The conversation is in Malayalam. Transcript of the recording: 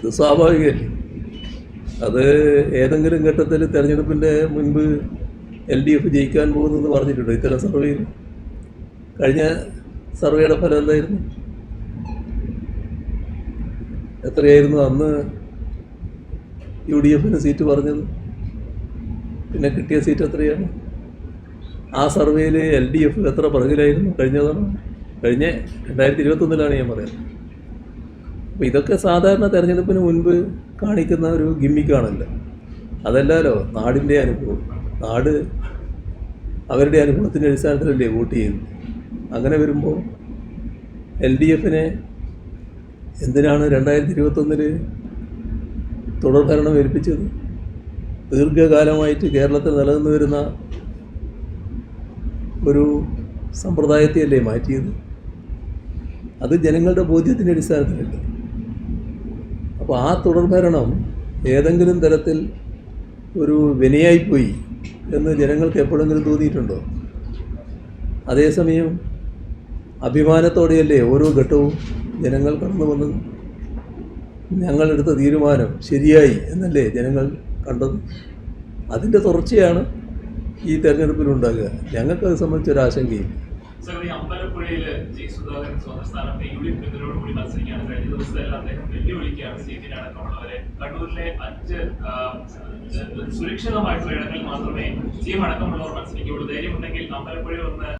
ഇത് സ്വാഭാവികമല്ലേ. അത് ഏതെങ്കിലും ഘട്ടത്തിൽ തെരഞ്ഞെടുപ്പിൻ്റെ മുൻപ് LDF ജയിക്കാൻ പോകുന്നെന്ന് പറഞ്ഞിട്ടുണ്ടോ ഇത്തരം സർവേയിൽ? കഴിഞ്ഞ സർവേയുടെ ഫലം എന്തായിരുന്നു? എത്രയായിരുന്നു അന്ന് UDF സീറ്റ് പറഞ്ഞത്? പിന്നെ കിട്ടിയ സീറ്റ് എത്രയാണ്? ആ സർവേയിൽ LDF എത്ര പിറകിലായിരുന്നു കഴിഞ്ഞതാണ്? കഴിഞ്ഞ 2021 ഞാൻ പറയുന്നത്. അപ്പോൾ ഇതൊക്കെ സാധാരണ തെരഞ്ഞെടുപ്പിന് മുൻപ് കാണിക്കുന്ന ഒരു ഗിമ്മിക്കാണല്ലോ. അതല്ലല്ലോ നാടിൻ്റെ അനുഭവം. നാട് അവരുടെ അനുഭവത്തിൻ്റെ അടിസ്ഥാനത്തിലല്ലേ വോട്ട് ചെയ്യുന്നത്. അങ്ങനെ വരുമ്പോൾ LDF എന്തിനാണ് 2021 തുടർഭരണം ഏൽപ്പിച്ചത്? ദീർഘകാലമായിട്ട് കേരളത്തിൽ നിലനിന്ന് വരുന്ന ഒരു സമ്പ്രദായത്തെയല്ലേ മാറ്റിയത്? അത് ജനങ്ങളുടെ ബോധ്യത്തിൻ്റെ അടിസ്ഥാനത്തിലല്ലേ. അപ്പോൾ ആ തുടർഭരണം ഏതെങ്കിലും തരത്തിൽ ഒരു വിനയായിപ്പോയി എന്ന് ജനങ്ങൾക്ക് എപ്പോഴെങ്കിലും തോന്നിയിട്ടുണ്ടോ? അതേസമയം അഭിമാനത്തോടെയല്ലേ ഓരോ ഘട്ടവും ജനങ്ങൾ കടന്നു വന്നത്. ഞങ്ങളെടുത്ത തീരുമാനം ശരിയായി എന്നല്ലേ ജനങ്ങൾ കണ്ടത്. അതിൻ്റെ തുടർച്ചയാണ് ഈ തെരഞ്ഞെടുപ്പിലുണ്ടാകുക. ഞങ്ങൾക്കത് സംബന്ധിച്ചൊരാശങ്കയും. അമ്പലപ്പുഴയിൽ ജി സുധാകരൻ സ്വന്തം സ്ഥാനത്ത് UDF പിന്തുണയോടുകൂടി മത്സരിക്കുകയാണ്. കഴിഞ്ഞ ദിവസത്തെല്ലാം അദ്ദേഹം വെല്ലുവിളിക്കുകയാണ് CPI അടക്കമുള്ളവരെ. കണ്ണൂരിലെ 5 സുരക്ഷിതമായിട്ടുള്ള ഇടങ്ങളിൽ മാത്രമേ CM അടക്കമുള്ളവർ മത്സരിക്കുകയുള്ളൂ. ധൈര്യമുണ്ടെങ്കിൽ അമ്പലപ്പുഴയിൽ ഒന്ന്